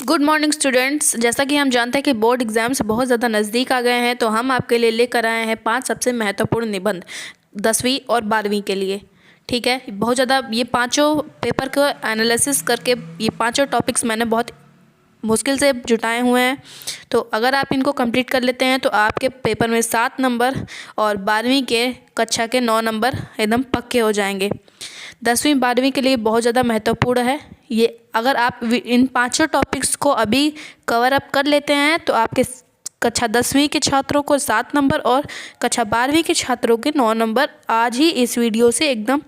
Good morning students. जैसा कि हम जानते हैं कि बोर्ड एग्जाम्स बहुत ज़्यादा नज़दीक आ गए हैं, तो हम आपके लिए लेकर आए हैं 5 सबसे महत्वपूर्ण निबंध 10वीं और 12वीं के लिए। ठीक है, बहुत ज़्यादा ये पांचों पेपर को एनालिसिस करके ये पांचों टॉपिक्स मैंने बहुत मुश्किल से जुटाए हुए हैं। तो अगर आप इनको कंप्लीट कर लेते हैं तो आपके पेपर में 7 नंबर और 12वीं के कक्षा के 9 नंबर एकदम पक्के हो जाएंगे। 10वीं 12वीं के लिए बहुत ज़्यादा महत्वपूर्ण है ये। अगर आप इन पांचों टॉपिक्स को अभी कवर अप कर लेते हैं तो आपके कक्षा 10वीं के छात्रों को 7 नंबर और कक्षा 12वीं के छात्रों के 9 नंबर आज ही इस वीडियो से एकदम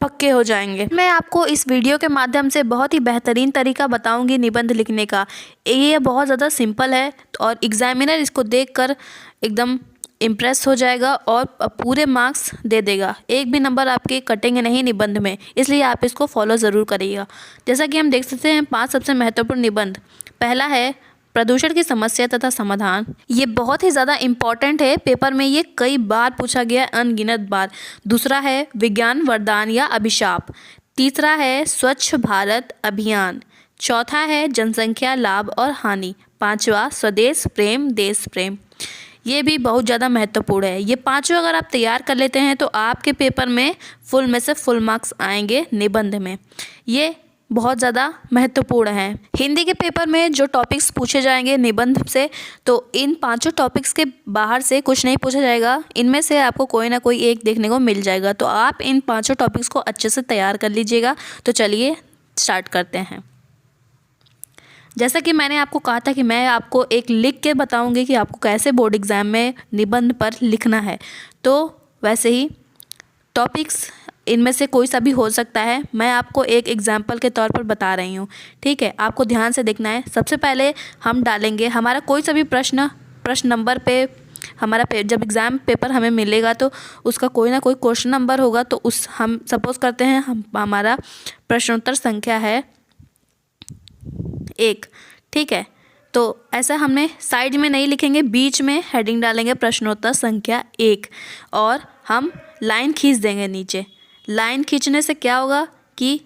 पक्के हो जाएंगे। मैं आपको इस वीडियो के माध्यम से बहुत ही बेहतरीन तरीका बताऊंगी निबंध लिखने का। ये बहुत ज़्यादा सिंपल है और एग्जामिनर इसको देखकर एकदम इम्प्रेस हो जाएगा और पूरे मार्क्स दे देगा। एक भी नंबर आपके कटेंगे नहीं निबंध में, इसलिए आप इसको फॉलो ज़रूर करिएगा। जैसा कि हम देख सकते हैं 5 सबसे महत्वपूर्ण निबंध। पहला है प्रदूषण की समस्या तथा समाधान। ये बहुत ही ज़्यादा इम्पॉर्टेंट है, पेपर में ये कई बार पूछा गया, अनगिनत बार। दूसरा है विज्ञान वरदान या अभिशाप। तीसरा है स्वच्छ भारत अभियान। चौथा है जनसंख्या लाभ और हानि। पांचवा स्वदेश प्रेम देश प्रेम। ये भी बहुत ज़्यादा महत्वपूर्ण है। ये पांचों अगर आप तैयार कर लेते हैं तो आपके पेपर में फुल में से फुल मार्क्स आएंगे निबंध में। ये बहुत ज़्यादा महत्वपूर्ण है। हिंदी के पेपर में जो टॉपिक्स पूछे जाएंगे निबंध से, तो इन पांचों टॉपिक्स के बाहर से कुछ नहीं पूछा जाएगा। इनमें से आपको कोई ना कोई एक देखने को मिल जाएगा। तो आप इन पांचों टॉपिक्स को अच्छे से तैयार कर लीजिएगा। तो चलिए स्टार्ट करते हैं। जैसा कि मैंने आपको कहा था कि मैं आपको एक लिख के बताऊंगी कि आपको कैसे बोर्ड एग्ज़ाम में निबंध पर लिखना है, तो वैसे ही टॉपिक्स इनमें से कोई सा भी हो सकता है। मैं आपको एक एग्जाम्पल के तौर पर बता रही हूँ। ठीक है, आपको ध्यान से देखना है। सबसे पहले हम डालेंगे हमारा कोई सा भी प्रश्न नंबर पे हमारा जब एग्ज़ाम पेपर हमें मिलेगा तो उसका कोई ना कोई क्वेश्चन नंबर होगा। तो उस हम सपोज करते हैं हमारा प्रश्नोत्तर संख्या है 1। ठीक है, तो ऐसा हमने साइड में नहीं लिखेंगे, बीच में हेडिंग डालेंगे प्रश्नोत्तर संख्या 1 और हम लाइन खींच देंगे नीचे। लाइन खींचने से क्या होगा कि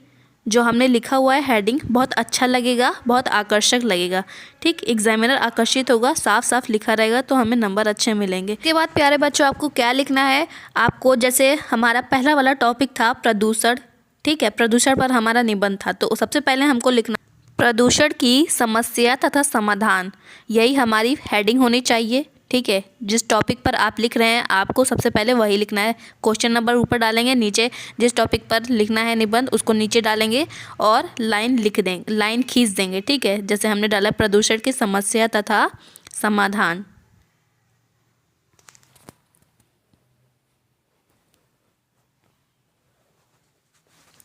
जो हमने लिखा हुआ है हेडिंग बहुत अच्छा लगेगा, बहुत आकर्षक लगेगा। ठीक, एग्जामिनर आकर्षित होगा, साफ साफ लिखा रहेगा तो हमें नंबर अच्छे मिलेंगे। इसके बाद प्यारे बच्चों आपको क्या लिखना है, आपको जैसे हमारा पहला वाला टॉपिक था प्रदूषण। ठीक है, प्रदूषण पर हमारा निबंध था, तो सबसे पहले हमको लिखना प्रदूषण की समस्या तथा समाधान। यही हमारी हेडिंग होनी चाहिए। ठीक है, जिस टॉपिक पर आप लिख रहे हैं आपको सबसे पहले वही लिखना है। क्वेश्चन नंबर ऊपर डालेंगे, नीचे जिस टॉपिक पर लिखना है निबंध उसको नीचे डालेंगे और लाइन लिख देंगे, लाइन खींच देंगे। ठीक है, जैसे हमने डाला प्रदूषण की समस्या तथा समाधान।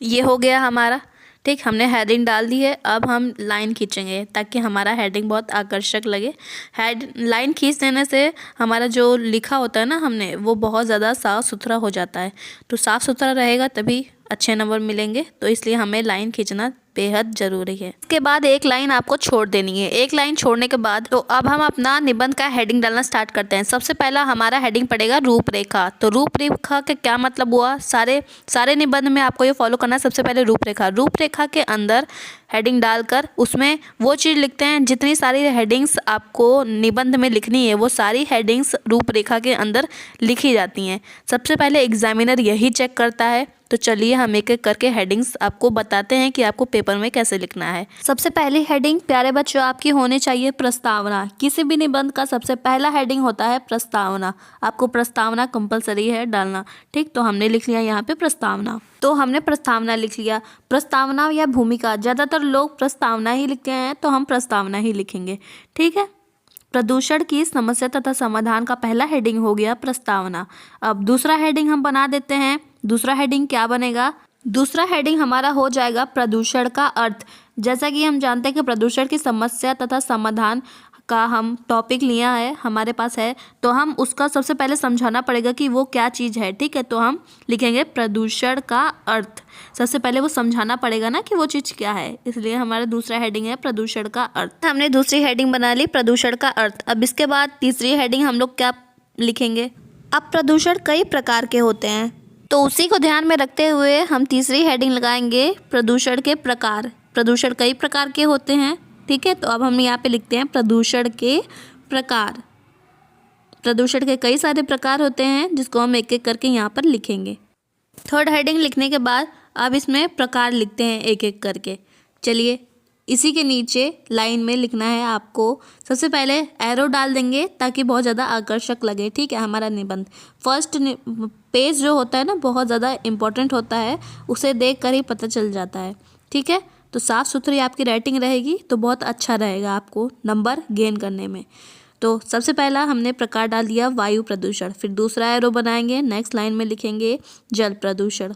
ये हो गया हमारा। ठीक, हमने हेडिंग डाल दी है। अब हम लाइन खींचेंगे ताकि हमारा हेडिंग बहुत आकर्षक लगे। लाइन खींच देने से हमारा जो लिखा होता है ना हमने, वो बहुत ज़्यादा साफ़ सुथरा हो जाता है। तो साफ़ सुथरा रहेगा तभी अच्छे नंबर मिलेंगे, तो इसलिए हमें लाइन खींचना बेहद ज़रूरी है। इसके बाद एक लाइन आपको छोड़ देनी है। एक लाइन छोड़ने के बाद तो अब हम अपना निबंध का हेडिंग डालना स्टार्ट करते हैं। सबसे पहला हमारा हेडिंग पड़ेगा रूपरेखा। तो रूपरेखा का क्या मतलब हुआ, सारे निबंध में आपको ये फॉलो करना है। सबसे पहले रूपरेखा के अंदर हेडिंग डालकर उसमें वो चीज़ लिखते हैं। जितनी सारी हेडिंग्स आपको निबंध में लिखनी है वो सारी हेडिंग्स रूपरेखा के अंदर लिखी जाती हैं। सबसे पहले एग्जामिनर यही चेक करता है। तो चलिए हम एक एक करके हेडिंग्स आपको बताते हैं कि आपको पेपर में कैसे लिखना है। सबसे पहली हेडिंग प्यारे बच्चों आपकी होनी चाहिए प्रस्तावना। किसी भी निबंध का सबसे पहला हेडिंग होता है प्रस्तावना। आपको प्रस्तावना कंपलसरी है डालना। ठीक, तो हमने लिख लिया यहाँ पे प्रस्तावना। तो हमने प्रस्तावना लिख लिया। प्रस्तावना या भूमिका, ज़्यादातर लोग प्रस्तावना ही लिखते हैं तो हम प्रस्तावना ही लिखेंगे। ठीक है, प्रदूषण की समस्या तथा समाधान का पहला हेडिंग हो गया प्रस्तावना। अब दूसरा हेडिंग हम बना देते हैं। दूसरा हेडिंग क्या बनेगा, दूसरा हेडिंग हमारा हो जाएगा प्रदूषण का अर्थ। जैसा कि हम जानते हैं कि प्रदूषण की समस्या तथा समाधान का हम टॉपिक लिया है, हमारे पास है, तो हम उसका सबसे पहले समझाना पड़ेगा कि वो क्या चीज़ है। ठीक है, तो हम लिखेंगे प्रदूषण का अर्थ। सबसे पहले वो समझाना पड़ेगा ना कि वो चीज़ क्या है, इसलिए हमारा दूसरा हेडिंग है प्रदूषण का अर्थ। हमने दूसरी हेडिंग बना ली प्रदूषण का अर्थ। अब इसके बाद तीसरी हेडिंग हम लोग क्या लिखेंगे। अब प्रदूषण कई प्रकार के होते हैं, तो उसी को ध्यान में रखते हुए हम तीसरी हेडिंग लगाएंगे प्रदूषण के प्रकार। प्रदूषण कई प्रकार के होते हैं। ठीक है। तो अब हम यहाँ पे लिखते हैं प्रदूषण के प्रकार। प्रदूषण के कई सारे प्रकार होते हैं जिसको हम एक एक करके यहाँ पर लिखेंगे। थर्ड हेडिंग लिखने के बाद अब इसमें प्रकार लिखते हैं एक एक करके। चलिए, इसी के नीचे लाइन में लिखना है आपको। सबसे पहले एरो डाल देंगे ताकि बहुत ज़्यादा आकर्षक लगे, ठीक है, हमारा निबंध। फर्स्ट पेज जो होता है ना, बहुत ज़्यादा इम्पोर्टेंट होता है, उसे देख कर ही पता चल जाता है, ठीक है। तो साफ़ सुथरी आपकी राइटिंग रहेगी तो बहुत अच्छा रहेगा आपको नंबर गेन करने में। तो सबसे पहला हमने प्रकार डाल दिया वायु प्रदूषण, फिर दूसरा एरो बनाएंगे, नेक्स्ट लाइन में लिखेंगे जल प्रदूषण,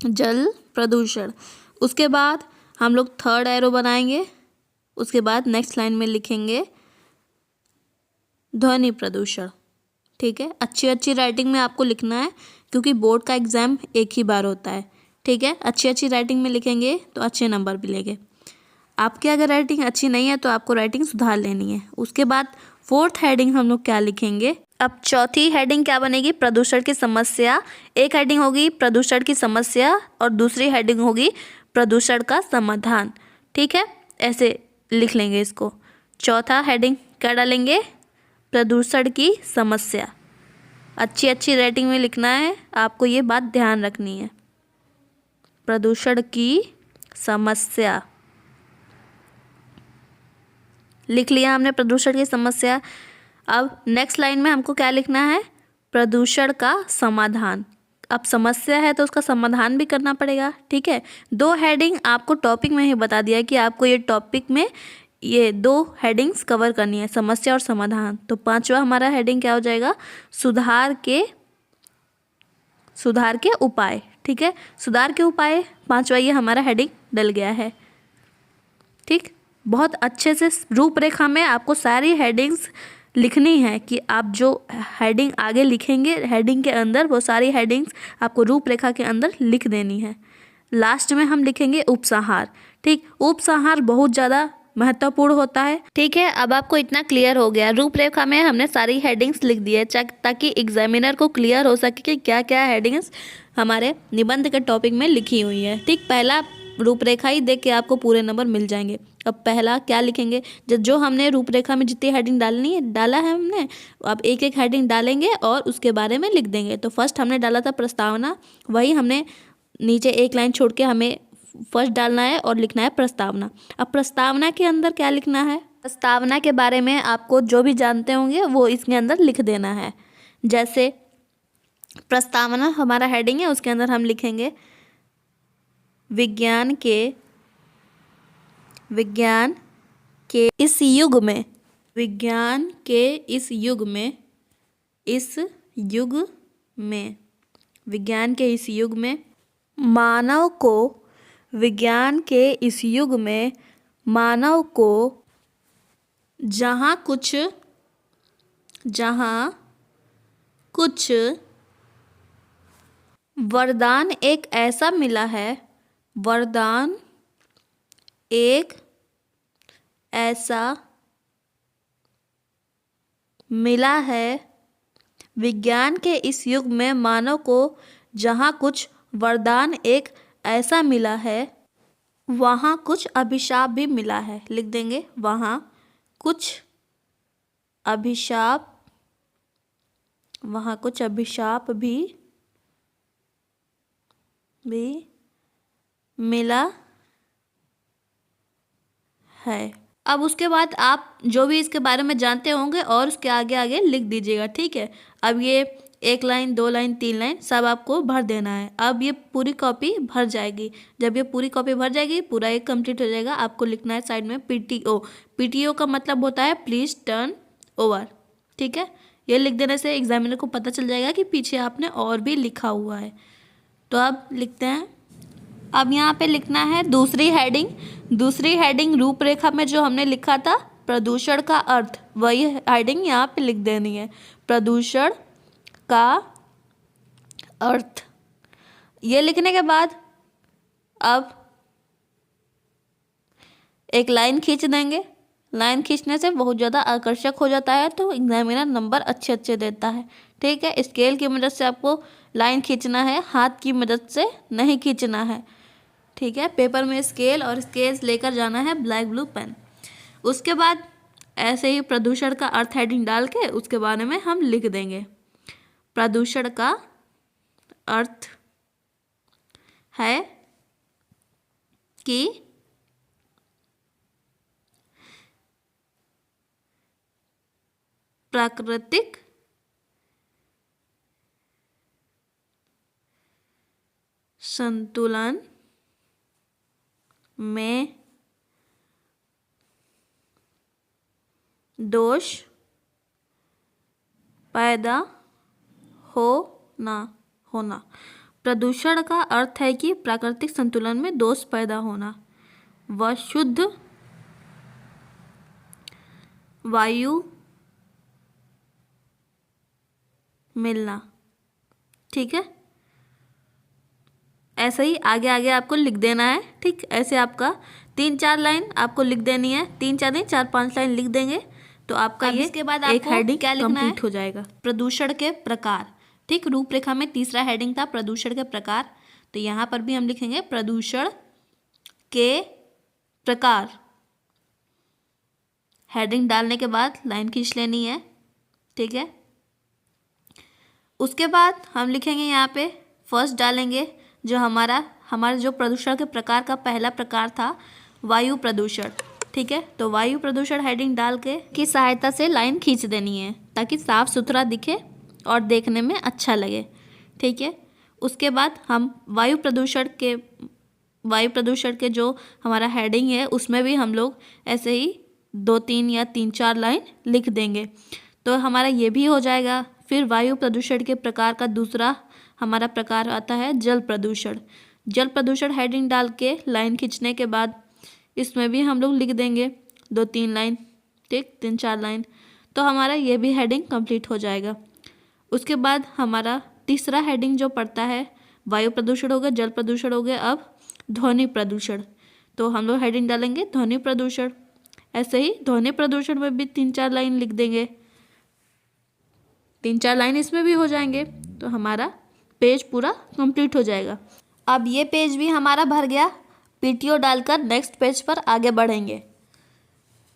जल प्रदूषण। उसके बाद हम लोग थर्ड एरो बनाएंगे, उसके बाद नेक्स्ट लाइन में लिखेंगे ध्वनि प्रदूषण, ठीक है। अच्छी अच्छी राइटिंग में आपको लिखना है क्योंकि बोर्ड का एग्ज़ाम एक ही बार होता है, ठीक है। अच्छी अच्छी राइटिंग में लिखेंगे तो अच्छे नंबर मिलेंगे। आपकी अगर राइटिंग अच्छी नहीं है तो आपको राइटिंग सुधार लेनी है। उसके बाद फोर्थ हेडिंग हम लोग क्या लिखेंगे। अब चौथी हेडिंग क्या बनेगी, प्रदूषण की समस्या। एक हेडिंग होगी प्रदूषण की समस्या और दूसरी हेडिंग होगी प्रदूषण का समाधान, ठीक है। ऐसे लिख लेंगे इसको। चौथा हेडिंग क्या डालेंगे, प्रदूषण की समस्या। अच्छी अच्छी राइटिंग में लिखना है, आपको ये बात ध्यान रखनी है। प्रदूषण की समस्या लिख लिया हमने, प्रदूषण की समस्या। अब नेक्स्ट लाइन में हमको क्या लिखना है, प्रदूषण का समाधान। अब समस्या है तो उसका समाधान भी करना पड़ेगा, ठीक है। दो हेडिंग आपको टॉपिक में ही बता दिया कि आपको ये टॉपिक में ये दो हेडिंग्स कवर करनी है, समस्या और समाधान। तो पांचवा हमारा हेडिंग क्या हो जाएगा, सुधार के उपाय, ठीक है। सुधार के उपाय पांचवा ये हमारा हेडिंग डल गया है, ठीक। बहुत अच्छे से रूपरेखा में आपको सारी हेडिंग्स लिखनी है कि आप जो हेडिंग आगे लिखेंगे हेडिंग के अंदर वो सारी हेडिंग्स आपको रूपरेखा के अंदर लिख देनी है। लास्ट में हम लिखेंगे उपसंहार, ठीक। उपसंहार बहुत ज़्यादा महत्वपूर्ण होता है, ठीक है। अब आपको इतना क्लियर हो गया, रूपरेखा में हमने सारी हेडिंग्स लिख दी है ताकि एग्जामिनर को क्लियर हो सके कि क्या क्या हेडिंग्स हमारे निबंध के टॉपिक में लिखी हुई है, ठीक। पहला रूपरेखा ही देख के आपको पूरे नंबर मिल जाएंगे। अब पहला क्या लिखेंगे, जो हमने रूपरेखा में जितनी हेडिंग डाला है हमने, अब एक एक हेडिंग डालेंगे और उसके बारे में लिख देंगे। तो फर्स्ट हमने डाला था प्रस्तावना, वही हमने नीचे एक लाइन छोड़ के हमें फर्स्ट डालना है और लिखना है प्रस्तावना। अब प्रस्तावना के अंदर क्या लिखना है, प्रस्तावना के बारे में आपको जो भी जानते होंगे वो इसके अंदर लिख देना है। जैसे प्रस्तावना हमारा हेडिंग है, उसके अंदर हम लिखेंगे विज्ञान के इस युग में, विज्ञान के इस युग में, विज्ञान के इस युग में मानव को, विज्ञान के इस युग में मानव को जहाँ कुछ वरदान एक ऐसा मिला है, वरदान एक ऐसा मिला है, विज्ञान के इस युग में मानव को जहाँ कुछ वरदान एक ऐसा मिला है वहाँ कुछ अभिशाप भी मिला है। लिख देंगे वहाँ कुछ अभिशाप, वहाँ कुछ अभिशाप भी मिला है। अब उसके बाद आप जो भी इसके बारे में जानते होंगे और उसके आगे आगे लिख दीजिएगा, ठीक है। अब ये एक लाइन, दो लाइन, तीन लाइन सब आपको भर देना है। अब ये पूरी कॉपी भर जाएगी। जब ये पूरी कॉपी भर जाएगी, पूरा एक कंप्लीट हो जाएगा, आपको लिखना है साइड में पीटीओ का मतलब होता है प्लीज़ टर्न ओवर, ठीक है। ये लिख देने से एग्जामिनर को पता चल जाएगा कि पीछे आपने और भी लिखा हुआ है। तो अब लिखते हैं, अब यहाँ पे लिखना है दूसरी हेडिंग रूपरेखा में जो हमने लिखा था प्रदूषण का अर्थ, वही हेडिंग यहाँ पे लिख देनी है, प्रदूषण का अर्थ। ये लिखने के बाद अब एक लाइन खींच देंगे। लाइन खींचने से बहुत ज़्यादा आकर्षक हो जाता है तो एग्जामिनर नंबर अच्छे देता है, ठीक है। स्केल की मदद से आपको लाइन खींचना है, हाथ की मदद से नहीं खींचना है, ठीक है, पेपर में स्केल और स्केल्स लेकर जाना है, ब्लैक ब्लू पेन। उसके बाद ऐसे ही प्रदूषण का अर्थ हेडिंग डाल के उसके बारे में हम लिख देंगे। प्रदूषण का अर्थ है कि प्राकृतिक संतुलन में दोष पैदा होना। प्रदूषण का अर्थ है कि प्राकृतिक संतुलन में दोष पैदा होना व शुद्ध वायु मिलना। ठीक है, ऐसे ही आगे आगे आपको लिख देना है। ठीक, ऐसे आपका 3-4 लाइन आपको लिख देनी है, 3-4 नहीं 4-5 लाइन लिख देंगे तो आपका ये इसके बाद एक हेडिंग क्या लिखना है, हो जाएगा। प्रदूषण के प्रकार। ठीक, रूपरेखा में तीसरा हेडिंग था प्रदूषण के प्रकार, तो यहाँ पर भी हम लिखेंगे प्रदूषण के प्रकार। हेडिंग डालने के बाद लाइन खींच लेनी है। ठीक है, उसके बाद हम लिखेंगे यहाँ पे फर्स्ट डालेंगे जो हमारा जो प्रदूषण के प्रकार का पहला प्रकार था वायु प्रदूषण। ठीक है, तो वायु प्रदूषण हेडिंग डाल के की सहायता से लाइन खींच देनी है ताकि साफ सुथरा दिखे और देखने में अच्छा लगे। ठीक है, उसके बाद हम वायु प्रदूषण के जो हमारा हेडिंग है उसमें भी हम लोग ऐसे ही 2-3 या 3-4 लाइन लिख देंगे तो हमारा ये भी हो जाएगा। फिर वायु प्रदूषण के प्रकार का दूसरा हमारा प्रकार आता है जल प्रदूषण। जल प्रदूषण हेडिंग डाल के लाइन खींचने के बाद इसमें भी हम लोग लिख देंगे 2-3 लाइन। ठीक, 3-4 लाइन, तो हमारा ये भी हेडिंग कंप्लीट हो जाएगा। उसके बाद हमारा तीसरा हेडिंग जो पड़ता है वायु प्रदूषण हो गया, जल प्रदूषण हो गया, अब ध्वनि प्रदूषण। तो हम लोग हेडिंग डालेंगे ध्वनि प्रदूषण। ऐसे ही ध्वनि प्रदूषण में भी 3-4 लाइन लिख देंगे, 3-4 लाइन इसमें भी हो जाएंगे तो हमारा पेज पूरा कंप्लीट हो जाएगा। अब ये पेज भी हमारा भर गया, पीटीओ डालकर नेक्स्ट पेज पर आगे बढ़ेंगे।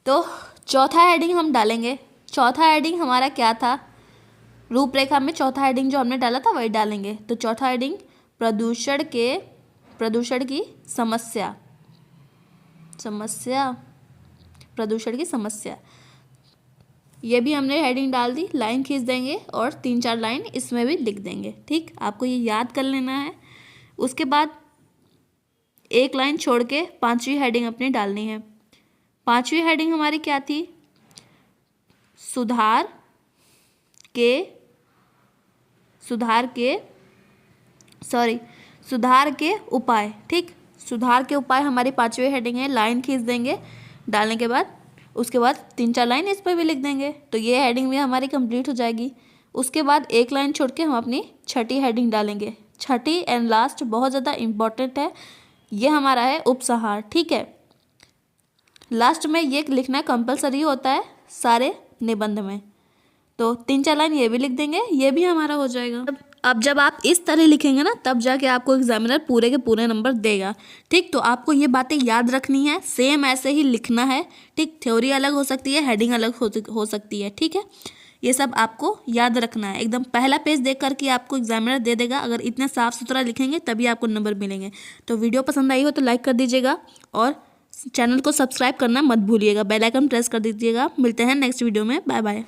तो चौथा हेडिंग हम डालेंगे। चौथा हेडिंग हमारा क्या था, रूपरेखा में चौथा हेडिंग जो हमने डाला था वही डालेंगे। तो चौथा हेडिंग प्रदूषण की समस्या, प्रदूषण की समस्या, ये भी हमने हेडिंग डाल दी, लाइन खींच देंगे और 3-4 लाइन इसमें भी लिख देंगे। ठीक, आपको ये याद कर लेना है। उसके बाद एक लाइन छोड़ के 5वीं हेडिंग अपनी डालनी है। 5वीं हेडिंग हमारी क्या थी, सुधार के उपाय। ठीक, सुधार के उपाय हमारी 5वीं हेडिंग है, लाइन खींच देंगे डालने के बाद, उसके बाद 3-4 लाइन इस पर भी लिख देंगे तो ये हेडिंग भी हमारी कंप्लीट हो जाएगी। उसके बाद एक लाइन छोड़ के हम अपनी छठी हेडिंग डालेंगे। छठी एंड लास्ट बहुत ज़्यादा इम्पॉर्टेंट है, ये हमारा है उपसंहार। ठीक है, लास्ट में ये लिखना कंपलसरी होता है सारे निबंध में, तो 3-4 लाइन ये भी लिख देंगे, ये भी हमारा हो जाएगा। अब जब आप इस तरह लिखेंगे ना तब जाके आपको एग्जामिनर पूरे के पूरे नंबर देगा। ठीक, तो आपको ये बातें याद रखनी है, सेम ऐसे ही लिखना है। ठीक, थ्योरी अलग हो सकती है, हेडिंग अलग हो सकती है। ठीक है, ये सब आपको याद रखना है। एकदम पहला पेज देख कर के आपको एग्जामिनर दे देगा, अगर इतना साफ सुथरा लिखेंगे तभी आपको नंबर मिलेंगे। तो वीडियो पसंद आई हो तो लाइक कर दीजिएगा और चैनल को सब्सक्राइब करना मत भूलिएगा, बेल आइकन प्रेस कर दीजिएगा। मिलते हैं नेक्स्ट वीडियो में, बाय बाय।